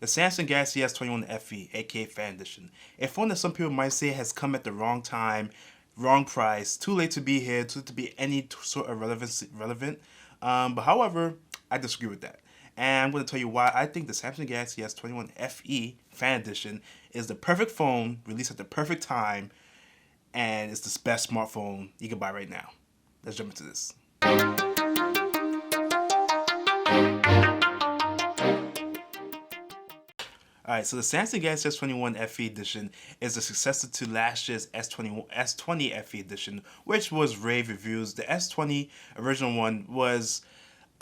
The Samsung Galaxy S21 FE, aka Fan Edition. A phone that some people might say has come at the wrong time, wrong price, too late to be here, too late to be any sort of relevant. But however, I disagree with that. And I'm going to tell you why I think the Samsung Galaxy S21 FE Fan Edition is the perfect phone, released at the perfect time, and it's the best smartphone you can buy right now. Let's jump into this. Alright, so the Samsung Galaxy S21 FE edition is the successor to last year's S20 FE edition, which was rave reviews. The S20 original one was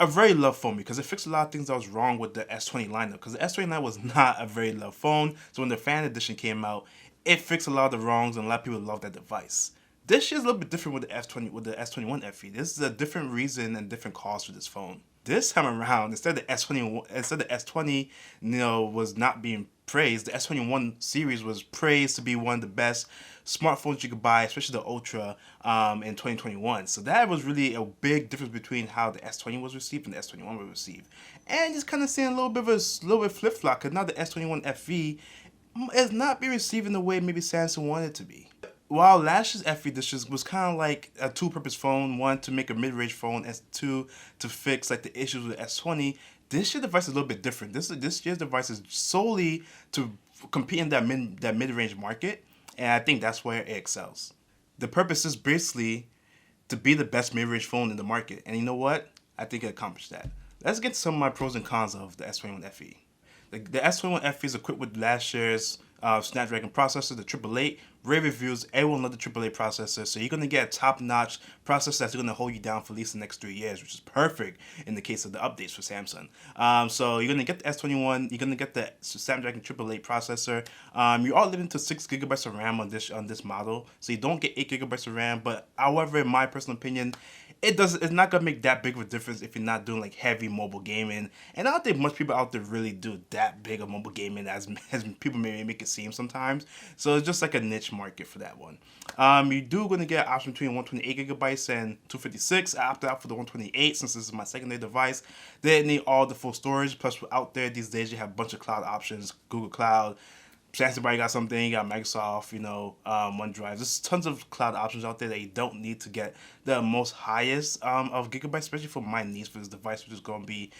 a very loved phone because it fixed a lot of things that was wrong with the S20 lineup. Because the S20 lineup was not a very loved phone, so when the fan edition came out, it fixed a lot of the wrongs and a lot of people loved that device. This year's a little bit different with the S21 FE. This is a different reason and different cause for this phone. This time around, instead of the S20, was not being praised. The S21 series was praised to be one of the best smartphones you could buy, especially the Ultra, in 2021. So that was really a big difference between how the S20 was received and the S21 was received. And just kind of seeing a little bit flip flop because now the S21 FE is not being received in the way maybe Samsung wanted it to be. While last year's FE edition was kind of like a two-purpose phone, one to make a mid-range phone, and two to fix like the issues with the S20, this year's device is a little bit different. This year's device is solely to compete in that mid-range market, and I think that's where it excels. The purpose is basically to be the best mid-range phone in the market, and you know what? I think it accomplished that. Let's get to some of my pros and cons of the S21 FE. The S21 FE is equipped with last year's Snapdragon processor, the 888. Rave reviews, everyone loved the 888 processor, so you're going to get a top-notch processor that's going to hold you down for at least the next 3 years, which is perfect in the case of the updates for Samsung. So you're going to get the S21, you're going to get the Snapdragon 888 processor. You are limited to 6 gigabytes of RAM on this model, so you don't get 8 gigabytes of RAM, but however, in my personal opinion, it's not gonna make that big of a difference if you're not doing like heavy mobile gaming. And I don't think much people out there really do that big of mobile gaming as people may make it seem sometimes. So it's just like a niche market for that one. You do gonna get an option between 128 gigabytes and 256. I opted out for the 128 since this is my secondary device. They didn't need all the full storage. Plus, out there these days you have a bunch of cloud options, Google Cloud. Samsung got something, you got Microsoft, OneDrive. There's tons of cloud options out there that you don't need to get the most highest of gigabytes, especially for my needs for this device, which is going to be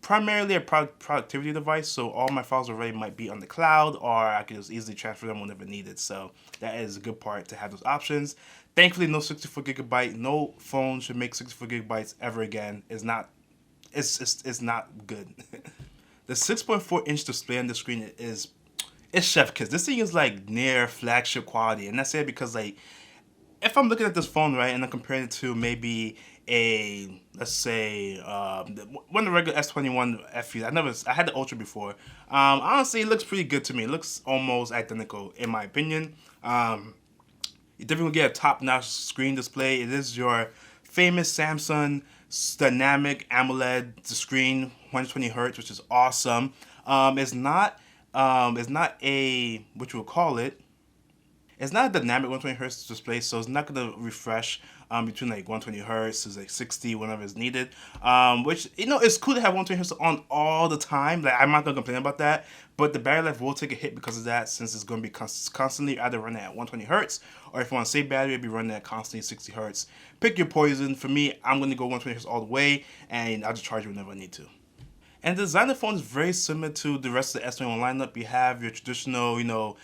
primarily a productivity device. So all my files already might be on the cloud, or I can just easily transfer them whenever needed. So that is a good part to have those options. Thankfully, no 64 gigabyte. No phone should make 64 gigabytes ever again. It's not good. The 6.4-inch display on the screen it's chef kiss. This thing is like near flagship quality, and that's it because like if I'm looking at this phone right and I'm comparing it to maybe a let's say one of the regular S21 FE. I had the Ultra before. Honestly, it looks pretty good to me. It looks almost identical in my opinion. You definitely get a top-notch screen display. It is your famous Samsung dynamic AMOLED screen, 120 hertz, which is awesome. It's not a, what you would call it, it's not a dynamic 120 hertz display, so it's not going to refresh between like 120 hertz to like 60 whenever it's needed. Which, it's cool to have 120 hertz on all the time. Like, I'm not going to complain about that, but the battery life will take a hit because of that, since it's going to be constantly either running at 120 hertz, or if you want to save battery, it'll be running at constantly 60 hertz. Pick your poison. For me, I'm going to go 120 hertz all the way, and I'll just charge it whenever I need to. And the design of the phone is very similar to the rest of the S21 lineup. You have your traditional,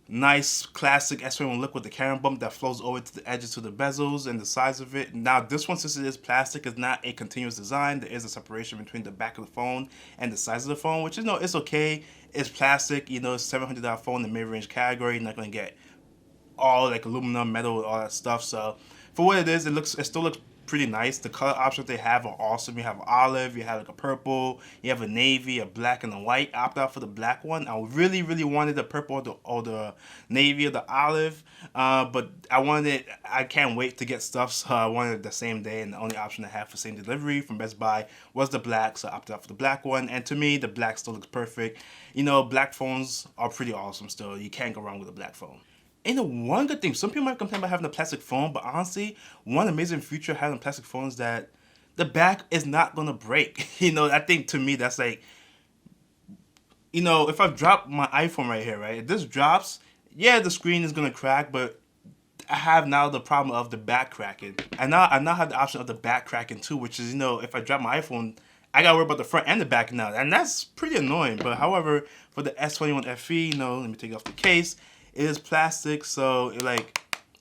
nice classic S21 look with the camera bump that flows over to the edges to the bezels and the sides of it. Now this one, since it is plastic, is not a continuous design. There is a separation between the back of the phone and the sides of the phone, which it's okay. It's plastic, it's $700 phone in the mid-range category. You're not gonna get all like aluminum, metal, all that stuff. So for what it is, it still looks pretty nice. The color options they have are awesome. You have olive, you have like a purple, you have a navy, a black, and a white. I opted out for the black one. I really, really wanted the purple or the navy or the olive, but I can't wait to get stuff, so I wanted it the same day, and the only option I have for same delivery from Best Buy was the black, so I opted out for the black one. And to me, the black still looks perfect. Black phones are pretty awesome still. You can't go wrong with a black phone. One good thing, some people might complain about having a plastic phone, but honestly, one amazing feature of having a plastic phone is that the back is not gonna break. I think to me that's like if I drop my iPhone right here, right, if this drops, yeah, the screen is gonna crack, but I have now the problem of the back cracking. I now have the option of the back cracking too, which is if I drop my iPhone, I gotta worry about the front and the back now, and that's pretty annoying. But however, for the S21 FE, let me take off the case. It is plastic, so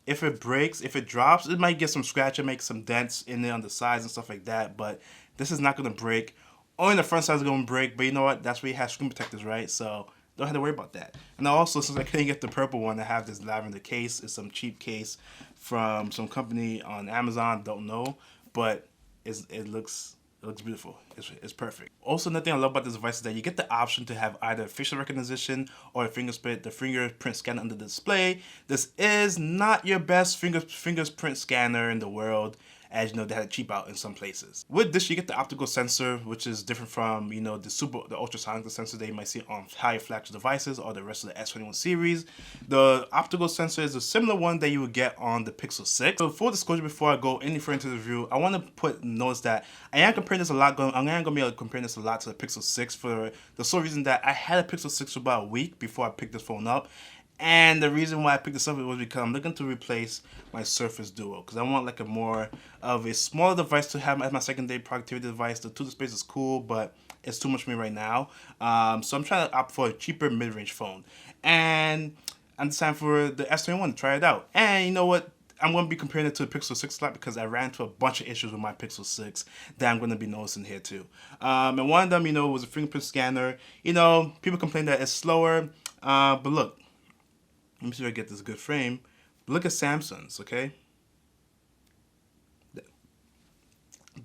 if it breaks, if it drops, it might get some scratch and make some dents in it on the sides and stuff like that. But this is not gonna break. Only the front side is gonna break. But you know what? That's where you have screen protectors, right? So don't have to worry about that. And also, since I couldn't get the purple one, I have this lavender case. It's some cheap case from some company on Amazon. Don't know, but it looks beautiful. It's perfect. Also, another thing I love about this device is that you get the option to have either facial recognition or the fingerprint scanner under the display. This is not your best fingerprint scanner in the world, as you know, they had to cheap out in some places. With this, you get the optical sensor, which is different from the ultrasonic sensor that you might see on higher flagship devices or the rest of the S21 series. The optical sensor is a similar one that you would get on the Pixel 6. So full disclosure, before I go any further into the review, I want to notice that I am comparing this a lot. I'm going to be comparing this a lot to the Pixel 6 for the sole reason that I had a Pixel 6 for about a week before I picked this phone up. And the reason why I picked this up was because I'm looking to replace my Surface Duo, because I want like a more of a smaller device to have as my secondary productivity device. The 2 displays is cool, but it's too much for me right now. So I'm trying to opt for a cheaper mid-range phone, and I'm deciding for the S21 to try it out. And you know what? I'm going to be comparing it to the Pixel 6 a lot because I ran into a bunch of issues with my Pixel 6 that I'm going to be noticing here too. And one of them, was a fingerprint scanner. People complain that it's slower, but look. Let me see if I get this good frame. Look at Samsung's, okay?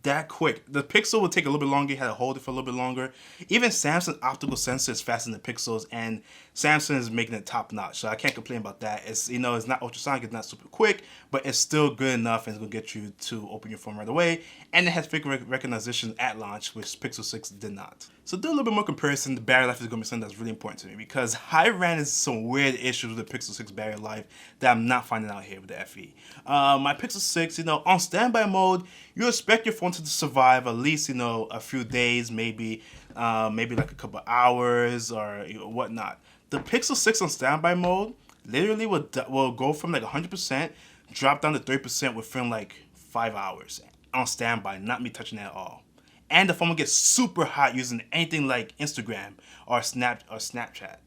That quick. The Pixel will take a little bit longer. You had to hold it for a little bit longer. Even Samsung's optical sensor is faster than the Pixels, and Samsung is making it top notch. So I can't complain about that. It's it's not ultrasonic, it's not super quick, but it's still good enough, and it's gonna get you to open your phone right away. And it has finger recognition at launch, which Pixel 6 did not. So do a little bit more comparison. The battery life is gonna be something that's really important to me because I ran into some weird issues with the Pixel 6 battery life that I'm not finding out here with the FE. My Pixel 6, on standby mode, you expect your phone to survive at least, a few days, maybe like a couple hours or whatnot. The Pixel 6 on standby mode literally will go from like 100%, drop down to 30% within like 5 hours on standby, not me touching it at all. And the phone will get super hot using anything like Instagram or Snapchat.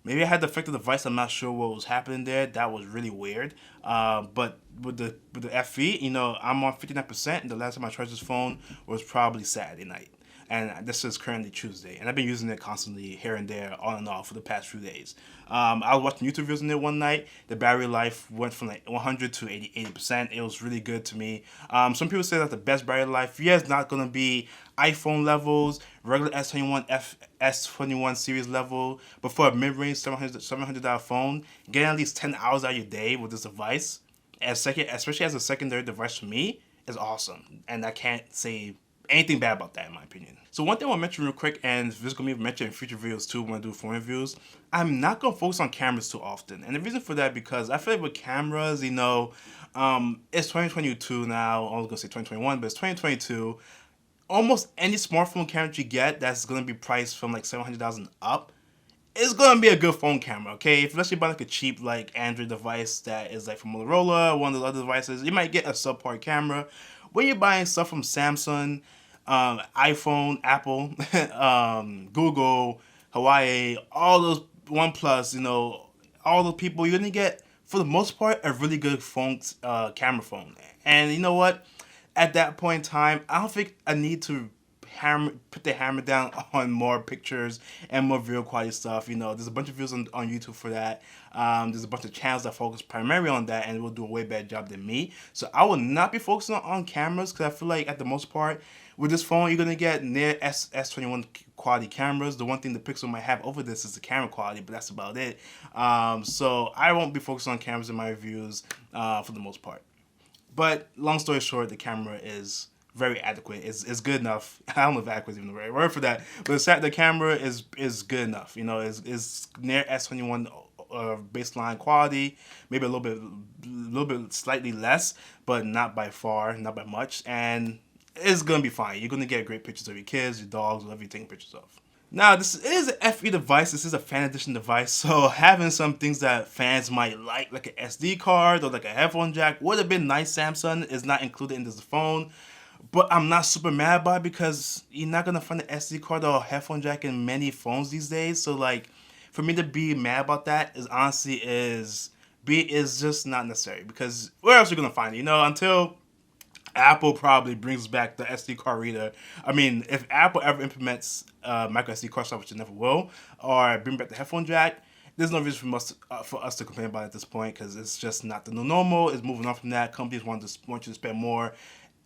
Maybe I had the affected device. I'm not sure what was happening there. That was really weird. But with the FE, I'm on 59%. And the last time I charged this phone was probably Saturday night. And this is currently Tuesday. And I've been using it constantly here and there, on and off, for the past few days. I was watching YouTube videos on it one night. The battery life went from like 100 to 80%. It was really good to me. Some people say that the best battery life, it's not going to be iPhone levels, regular S21 series level, but for a mid-range $700 phone, getting at least 10 hours out of your day with this device, especially as a secondary device for me, is awesome. And I can't say anything bad about that, in my opinion. So one thing I want to mention real quick, and this is going to be mentioned in future videos too when I do phone reviews, I'm not going to focus on cameras too often. And the reason for that, because I feel like with cameras, it's 2022 now. I was going to say 2021, but it's 2022. Almost any smartphone camera you get that's going to be priced from like $700,000 up, it's going to be a good phone camera, okay? If unless you buy like a cheap like Android device that is like from Motorola or one of those other devices, you might get a subpar camera. When you're buying stuff from Samsung, iPhone, Apple, Google, Huawei, all those OnePlus, all those people, you're going to get, for the most part, a really good phone, camera phone. And you know what? At that point in time, I don't think I need to put the hammer down on more pictures and more video quality stuff. There's a bunch of videos on YouTube for that. There's a bunch of channels that focus primarily on that and will do a way better job than me. So I will not be focusing on cameras because I feel like at the most part, with this phone, you're going to get near S21 quality cameras. The one thing the Pixel might have over this is the camera quality, but that's about it. So I won't be focusing on cameras in my reviews for the most part. But long story short, the camera is very adequate. It's good enough. I don't know if adequate is even the right word for that, but the camera is good enough. It's near S21 baseline quality, maybe a little bit slightly less, but not by far, not by much, and it's gonna be fine. You're gonna get great pictures of your kids, your dogs, whatever you're taking pictures of. Now, this is an FE device. This is a fan edition device, so having some things that fans might like an SD card or like a headphone jack, would have been nice. Samsung is not included in this phone, but I'm not super mad about it because you're not gonna find an SD card or a headphone jack in many phones these days. So like, for me to be mad about that is honestly is just not necessary because where else are you gonna find it? You know, until Apple probably brings back the SD card reader. I mean, if Apple ever implements micro SD card slot, which it never will, or bring back the headphone jack, there's no reason for us to complain about it at this point because it's just not the new normal. It's moving on from that. Companies want you to spend more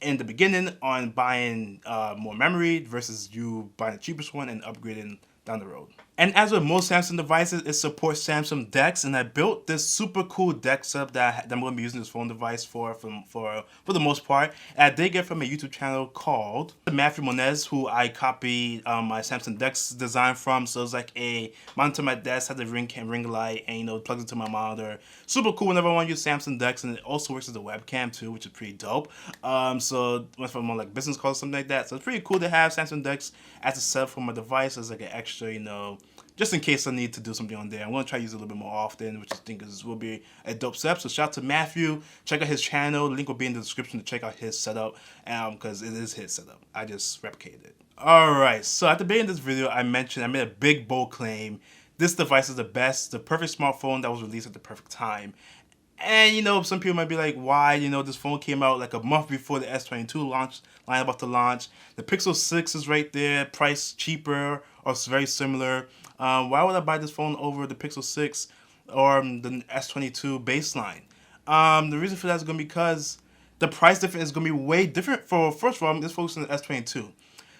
in the beginning on buying more memory versus you buying the cheapest one and upgrading down the road. And as with most Samsung devices, it supports Samsung DeX, and I built this super cool DeX setup that I'm going to be using this phone device for the most part. And I did get from a YouTube channel called Matthew Monez, who I copied my Samsung DeX design from. So it's like a monitor to my desk, has a ring light, and plugs into my monitor. Super cool whenever I want to use Samsung DeX, and it also works as a webcam too, which is pretty dope. So if I'm on like business calls or something like that, so it's pretty cool to have Samsung DeX as a setup for my device as like an extra, just in case I need to do something on there. I'm going to try to use it a little bit more often, which I think will be a dope setup. So shout out to Matthew. Check out his channel. The link will be in the description to check out his setup because it is his setup. I just replicated it. Alright, so at the beginning of this video, I made a big, bold claim. This device is the perfect smartphone that was released at the perfect time. And some people might be like, why? This phone came out like a month before the S22 line about to launch. The Pixel 6 is right there, priced cheaper or very similar. Why would I buy this phone over the Pixel 6 or the S22 baseline? The reason for that is going to be because the price difference is going to be way different. First of all, let's focus on the S22.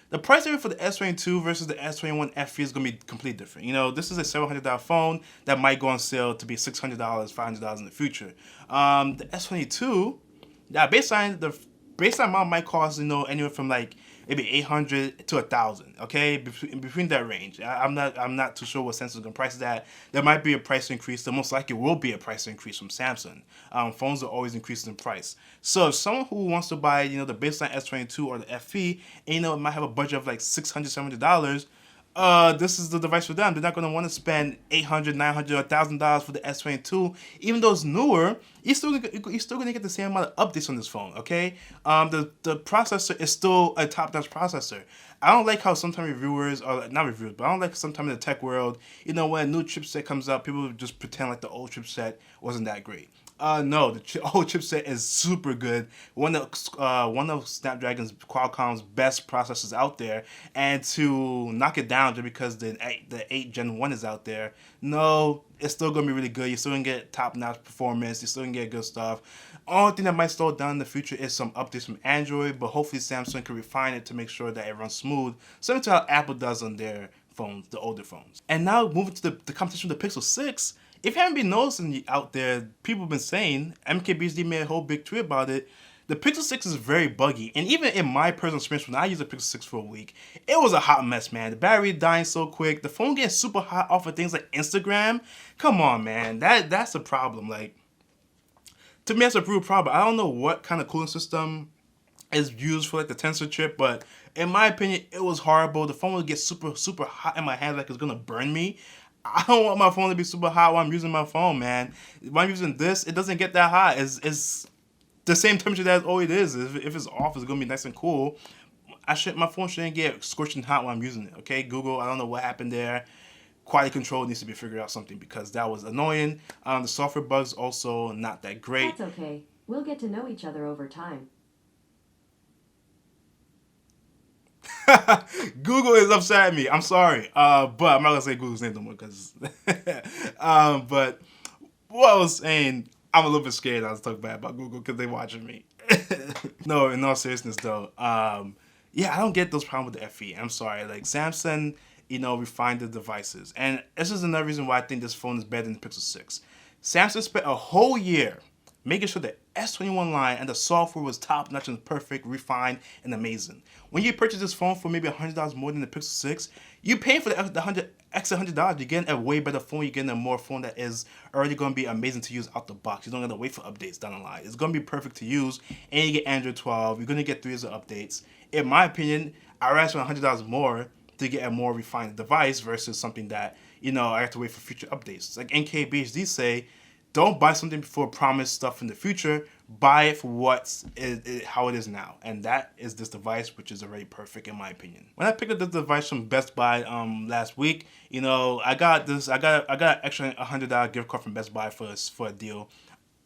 The price difference for the S22 versus the S21 FE is going to be completely different. This is a $700 phone that might go on sale to be $600, $500 in the future. The S22, the baseline model might cost anywhere from like maybe $800 to $1,000. Okay, between that range. I'm not too sure what Samsung's gonna price it at. There might be a price increase. There most likely will be a price increase from Samsung. Phones are always increasing in price. So if someone who wants to buy the baseline S22 or the FE, and it might have a budget of like $600, $700. This is the device for them. They're not going to want to spend $800, $900, $1,000 for the S22. Even though it's newer, you're still going to get the same amount of updates on this phone, okay? The processor is still a top-notch processor. I don't like how sometimes reviewers, or not reviewers, but I don't like sometimes in the tech world, when a new chipset comes out, people just pretend like the old chipset wasn't that great. No, the old chipset is super good. One of Snapdragon's Qualcomm's best processors out there, and to knock it down just because the 8 Gen 1 is out there, no, it's still gonna be really good. You're still gonna get top-notch performance. You're still gonna get good stuff. Only thing that might slow it down in the future is some updates from Android, but hopefully Samsung can refine it to make sure that it runs smooth, similar to how Apple does on their phones, the older phones. And now moving to the competition with the Pixel 6. If you haven't been noticing out there, people have been saying, MKBHD made a whole big tweet about it, the Pixel 6 is very buggy. And even in my personal experience, when I used the Pixel 6 for a week, it was a hot mess, man. The battery dying so quick. The phone getting super hot off of things like Instagram. Come on, man. That's a problem. Like, to me, that's a real problem. I don't know what kind of cooling system is used for like the tensor chip, but in my opinion, it was horrible. The phone would get super, super hot in my hands like it's going to burn me. I don't want my phone to be super hot while I'm using my phone, man. When I'm using this, it doesn't get that hot. It's the same temperature that it always is. If it's off, it's gonna be nice and cool. My phone shouldn't get scorching hot while I'm using it. Okay, Google, I don't know what happened there. Quality control needs to be figured out something because that was annoying. The software bugs also not that great. That's okay. We'll get to know each other over time. Google is upset at me. I'm sorry. But I'm not gonna say Google's name no more because. But what I was saying, I'm a little bit scared I was talking bad about Google because they're watching me. No, in all seriousness though, yeah, I don't get those problems with the FE. I'm sorry. Like Samsung, refined the devices, and this is another reason why I think this phone is better than the Pixel 6. Samsung spent a whole year making sure the S21 line and the software was top-notch and perfect, refined, and amazing. When you purchase this phone for maybe $100 more than the Pixel 6, you're paying for the extra $100. You're getting a way better phone. You're getting a more phone that is already going to be amazing to use out the box. You don't have to wait for updates down the line. It's going to be perfect to use, and you get Android 12. You're going to get 3 years of updates. In my opinion, I'd rather spend $100 more to get a more refined device versus something that, you know, I have to wait for future updates. Like NKBHD say, don't buy something before promised stuff in the future. Buy it for how it is now, and that is this device, which is already perfect in my opinion. When I picked up this device from Best Buy last week, you know, I got an extra $100 gift card from Best Buy for a deal.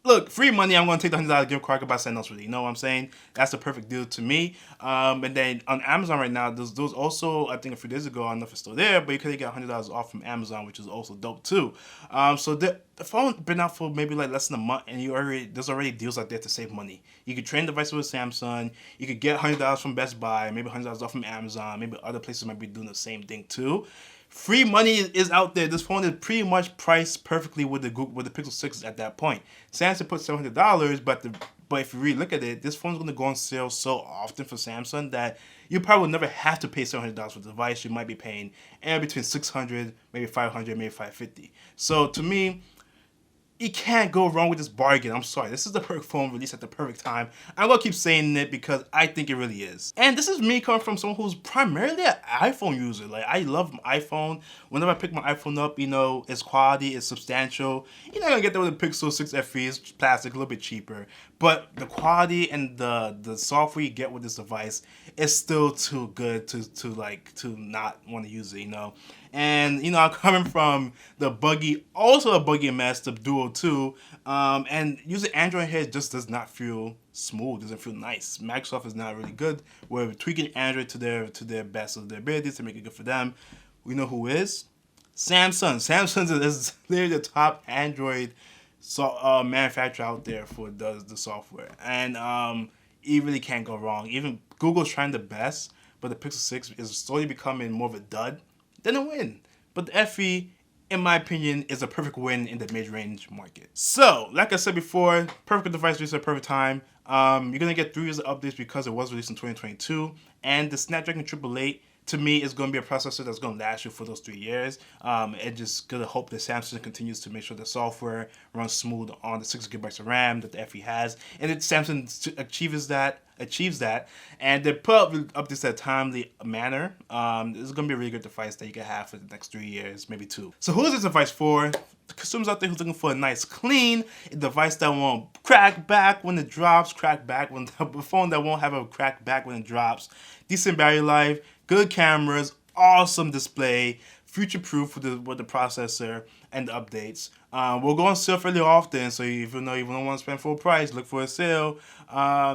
Look, free money, I'm going to take the $100 gift card, buy something else with it. You know what I'm saying? That's the perfect deal to me. And then on Amazon right now, there's also, I think a few days ago, I don't know if it's still there, but you could get $100 off from Amazon, which is also dope too. So the phone been out for maybe like less than a month, and there's already deals out there to save money. You could trade devices with Samsung. You could get $100 from Best Buy, maybe $100 off from Amazon. Maybe other places might be doing the same thing too. Free money is out there. This phone is pretty much priced perfectly with the Pixel 6 at that point. Samsung put $700, but if you really look at it, this phone's going to go on sale so often for Samsung that you probably will never have to pay $700 for the device. You might be paying anywhere between $600, maybe $500, maybe $550. So to me, you can't go wrong with this bargain. I'm sorry. This is the perfect phone released at the perfect time. I'm going to keep saying it because I think it really is. And this is me coming from someone who's primarily an iPhone user. Like, I love my iPhone. Whenever I pick my iPhone up, you know, it's quality, it's substantial. You're not going to get that with the Pixel 6 FE. It's plastic, a little bit cheaper. But the quality and the software you get with this device is still too good to not want to use it, you know. And, you know, I'm coming from the also a buggy mess, the Duo 2, and using Android here just does not feel smooth, doesn't feel nice. Microsoft is not really good. We're tweaking Android to their best of their abilities to make it good for them. We know who is? Samsung. Samsung is literally the top Android manufacturer out there for the software. And you really can't go wrong. Even Google's trying the best, but the Pixel 6 is slowly becoming more of a dud than a win. But the FE, in my opinion, is a perfect win in the mid-range market. So, like I said before, perfect device released at a perfect time. You're going to get 3 years of updates because it was released in 2022. And the Snapdragon 888, to me, is going to be a processor that's going to last you for those 3 years. And just going to hope that Samsung continues to make sure the software runs smooth on the 6GB of RAM that the FE has. And Samsung achieves that, and they put up updates at a timely manner. This is going to be a really good device that you can have for the next 3 years, maybe 2. So who is this device for? The consumers out there who's looking for a nice, clean device that won't crack back when it drops, the phone that won't have a crack back when it drops, decent battery life, good cameras, awesome display, future-proof with the processor and the updates. We'll go on sale fairly often, so if you don't want to spend full price, look for a sale.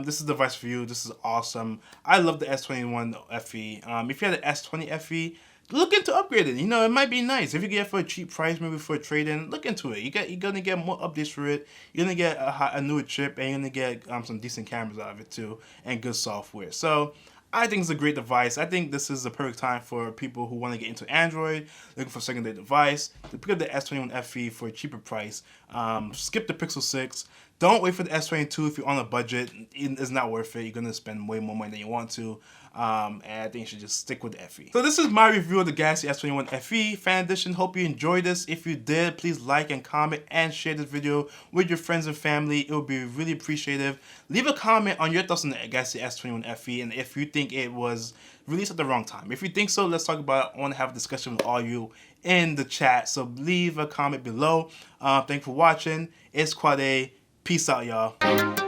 This is the device for you. This is awesome. I love the S21 FE. If you had the S20 FE, look into upgrading. You know, it might be nice. If you get it for a cheap price, maybe for a trade-in, look into it. You're going to get more updates for it. You're going to get a newer chip, and you're going to get some decent cameras out of it too, and good software. So I think it's a great device. I think this is the perfect time for people who want to get into Android, looking for a secondary device, to pick up the S21 FE for a cheaper price. Skip the Pixel 6. Don't wait for the S22 if you're on a budget. It's not worth it. You're going to spend way more money than you want to. And I think you should just stick with the FE. So this is my review of the Galaxy S21 FE Fan Edition. Hope you enjoyed this. If you did, please like and comment and share this video with your friends and family. It would be really appreciative. Leave a comment on your thoughts on the Galaxy S21 FE and if you think it was released at the wrong time. If you think so, let's talk about it. I want to have a discussion with all you in the chat. So leave a comment below. Thanks for watching. It's Quade. Peace out, y'all.